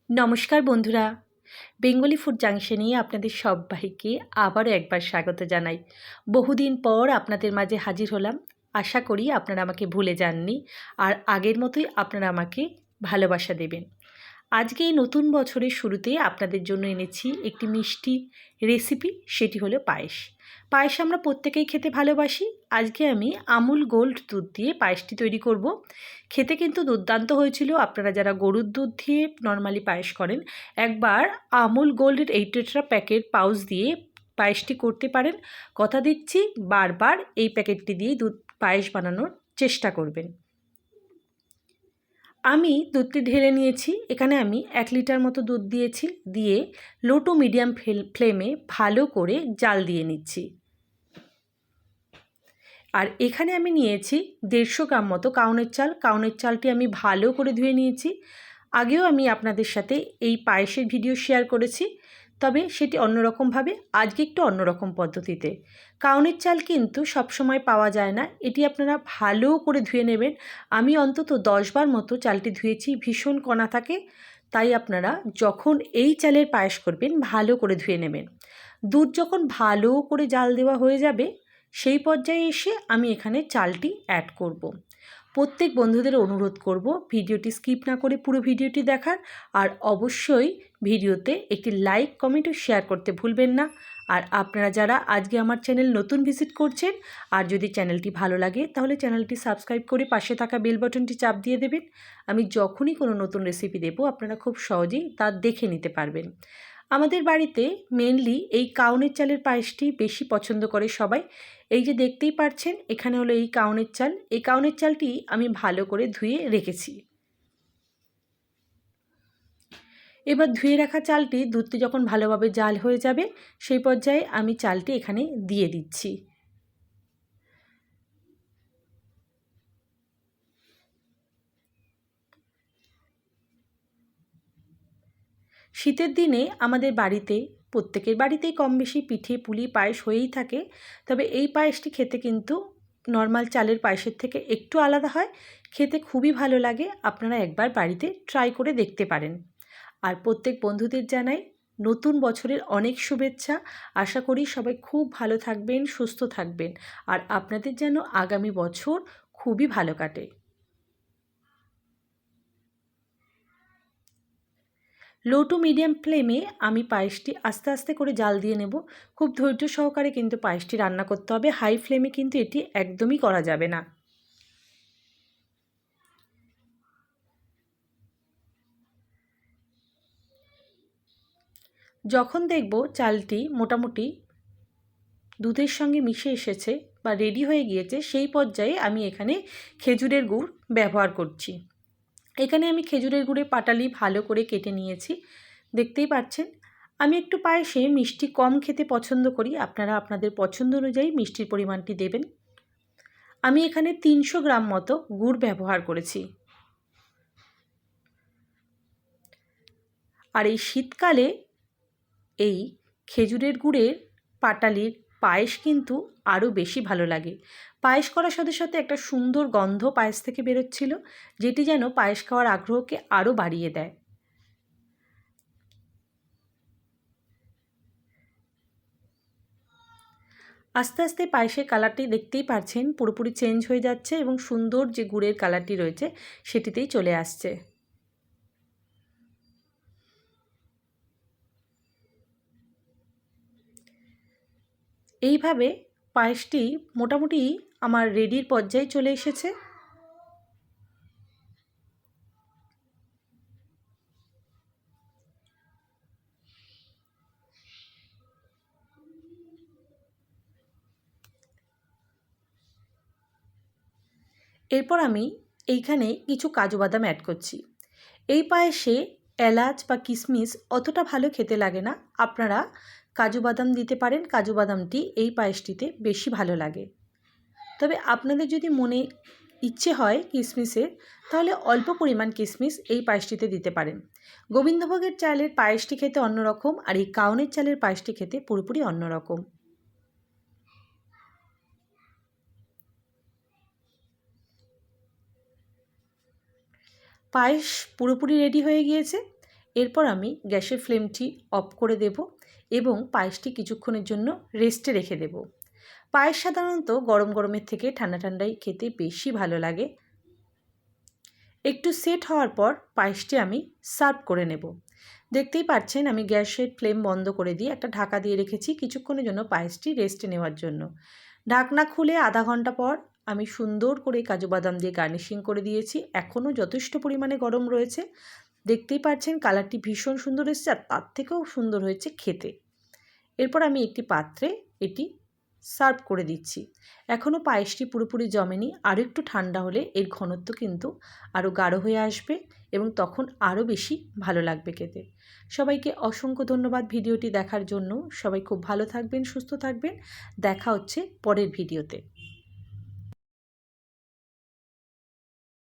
নমস্কার বন্ধুরা, Bengali food জাংশনে আপনাদের সবাইকে আবারও একবার স্বাগত জানাই। বহুদিন পর আপনাদের মাঝে হাজির হলাম। আশা করি আপনারা আমাকে ভুলে যাননি, আর আগের মতোই আপনারা আমাকে ভালোবাসা দেবেন। আজকে এই নতুন বছরের শুরুতে আপনাদের জন্য এনেছি একটি মিষ্টি রেসিপি, সেটি হলো পায়েস। পায়েস আমরা প্রত্যেকেই খেতে ভালোবাসি। আজকে আমি আমুল গোল্ড দুধ দিয়ে পায়েসটি তৈরি করব। খেতে কিন্তু দুর্দান্ত হয়েছিল। আপনারা যারা গরুর দুধ দিয়ে নর্মালি পায়েস করেন, একবার আমুল গোল্ডের এই টেট্রা প্যাকেট পাউচ দিয়ে পায়েসটি করতে পারেন। কথা দিচ্ছি, বারবার এই প্যাকেটটি দিয়ে দুধ পায়েস বানানোর চেষ্টা করবেন। আমি দুধটি ঢেলে নিয়েছি। এখানে আমি 1 লিটার মতো দুধ দিয়েছি, দিয়ে লো টু মিডিয়াম ফ্লেমে ভালো করে জাল দিয়ে নিচ্ছি। আর এখানে আমি নিয়েছি 150 গ্রাম মতো কাউনের চাল। কাউনের চালটি আমি ভালো করে ধুয়ে নিয়েছি। আগেও আমি আপনাদের সাথে এই পায়েসের ভিডিও শেয়ার করেছি, তবে সেটি অন্যরকমভাবে, আজকে একটু অন্যরকম পদ্ধতিতে। কাউনের চাল কিন্তু সবসময় পাওয়া যায় না, এটি আপনারা ভালো করে ধুয়ে নেবেন। আমি অন্তত 10 বার মতো চালটি ধুয়েছি, ভীষণ কণা থাকে। তাই আপনারা যখন এই চালের পায়েস করবেন ভালো করে ধুয়ে নেবেন। দুধ যখন ভালো করে জাল দেওয়া হয়ে যাবে, সেই পর্যায়ে এসে আমি এখানে চালটি অ্যাড করব। প্রত্যেক বন্ধুদের অনুরোধ করব ভিডিওটি স্কিপ না করে পুরো ভিডিওটি দেখার, আর অবশ্যই ভিডিওতে একটি লাইক, কমেন্ট ও শেয়ার করতে ভুলবেন না। আর আপনারা যারা আজকে আমার চ্যানেল নতুন ভিজিট করছেন, আর যদি চ্যানেলটি ভালো লাগে তাহলে চ্যানেলটি সাবস্ক্রাইব করে পাশে থাকা বেল বাটনটি চাপ দিয়ে দেবেন। আমি যখনই কোনো নতুন রেসিপি দেব আপনারা খুব সহজেই তা দেখে নিতে পারবেন। আমাদের বাড়িতে মেনলি এই কাউনের চালের পায়েসটি বেশি পছন্দ করে সবাই। এই যে দেখতেই পাচ্ছেন, এখানে হলো এই কাউনের চাল। এই কাউনের চালটি আমি ভালো করে ধুয়ে রেখেছি। এবার ধুয়ে রাখা চালটি, দুধটি যখন ভালোভাবে জাল হয়ে যাবে, সেই পর্যায়ে আমি চালটি এখানে দিয়ে দিচ্ছি। শীতের দিনে আমাদের বাড়িতে, প্রত্যেকের বাড়িতেই কম বেশি পিঠে, পুলি, পায়েস হয়েই থাকে। তবে এই পায়েসটি খেতে কিন্তু নর্মাল চালের পায়েসের থেকে একটু আলাদা হয়। খেতে খুবই ভালো লাগে। আপনারা একবার বাড়িতে ট্রাই করে দেখতে পারেন। আর প্রত্যেক বন্ধুদের জানাই নতুন বছরের অনেক শুভেচ্ছা। আশা করি সবাই খুব ভালো থাকবেন, সুস্থ থাকবেন, আর আপনাদের যেন আগামী বছর খুবই ভালো কাটে। লো টু মিডিয়াম ফ্লেমে আমি পায়েসটি আস্তে আস্তে করে জাল দিয়ে নেব। খুব ধৈর্য সহকারে কিন্তু পায়েসটি রান্না করতে হবে। হাই ফ্লেমে কিন্তু এটি একদমই করা যাবে না। যখন দেখব চালটি মোটামুটি দুধের সঙ্গে মিশে এসেছে বা রেডি হয়ে গিয়েছে, সেই পর্যায়ে আমি এখানে খেজুরের গুড় ব্যবহার করছি। এখানে আমি খেজুরের গুড়ের পাটালি ভালো করে কেটে নিয়েছি, দেখতেই পাচ্ছেন। আমি একটু পায়েসে মিষ্টি কম খেতে পছন্দ করি। আপনারা আপনাদের পছন্দ অনুযায়ী মিষ্টির পরিমাণটি দেবেন। আমি এখানে 300 গ্রাম মতো গুড় ব্যবহার করেছি। আর এই শীতকালে এই খেজুরের গুড়ের পাটালির পায়েস কিন্তু আরও বেশি ভালো লাগে। পায়েস করার সাথে সাথে একটা সুন্দর গন্ধ পায়েস থেকে বেরোচ্ছিল, যেটি যেন পায়েস খাওয়ার আগ্রহকে আরও বাড়িয়ে দেয়। আস্তে আস্তে পায়েসের কালারটি দেখতেই পাচ্ছেন পুরোপুরি চেঞ্জ হয়ে যাচ্ছে, এবং সুন্দর যে গুড়ের কালারটি রয়েছে সেটিতেই চলে আসছে। এইভাবে পায়েসটি মোটামুটি আমার রেডির পর্যায়ে চলে এসেছে। এরপর আমি এইখানে কিছু কাজু বাদাম অ্যাড করছি। এই পায়েসে এলাচ বা কিশমিশ অতটা ভালো খেতে লাগে না। আপনারা কাজু বাদাম দিতে পারেন। কাজু বাদামটি এই পায়েসটিতে বেশি ভালো লাগে। তবে আপনাদের যদি মনে ইচ্ছে হয় কিশমিশের, তাহলে অল্প পরিমাণ কিশমিশ এই পায়েসটিতে দিতে পারেন। গোবিন্দভোগের চালের পায়েসটি খেতে অন্যরকম, আর এই কাউনের চালের পায়েসটি খেতে পুরোপুরি অন্যরকম। পায়েস পুরোপুরি রেডি হয়ে গিয়েছে। এরপর আমি গ্যাসের ফ্লেমটি অফ করে দেব এবং পায়েসটি কিছুক্ষণের জন্য রেস্টে রেখে দেব। পায়েস সাধারণত গরম গরমের থেকে ঠান্ডা ঠান্ডাই খেতে বেশি ভালো লাগে। একটু সেট হওয়ার পর পায়েসটি আমি সার্ভ করে নেব। দেখতেই পাচ্ছেন আমি গ্যাসের ফ্লেম বন্ধ করে দিয়ে একটা ঢাকা দিয়ে রেখেছি কিছুক্ষণের জন্য পায়েসটি রেস্টে নেওয়ার জন্য। ঢাকনা খুলে আধা ঘন্টা পর আমি সুন্দর করে কাজু বাদাম দিয়ে গার্নিশিং করে দিয়েছি। এখনও যথেষ্ট পরিমাণে গরম রয়েছে। দেখতেই পাচ্ছেন কালারটি ভীষণ সুন্দর এসেছে, আর তার থেকেও সুন্দর হয়েছে খেতে। এরপর আমি একটি পাত্রে এটি সার্ভ করে দিচ্ছি। এখনও পায়েসটি পুরোপুরি জমেনি, আরও একটু ঠান্ডা হলে এর ঘনত্ব কিন্তু আরও গাঢ় হয়ে আসবে এবং তখন আরও বেশি ভালো লাগবে খেতে। সবাইকে অসংখ্য ধন্যবাদ ভিডিওটি দেখার জন্য। সবাই খুব ভালো থাকবেন, সুস্থ থাকবেন। দেখা হচ্ছে পরের ভিডিওতে।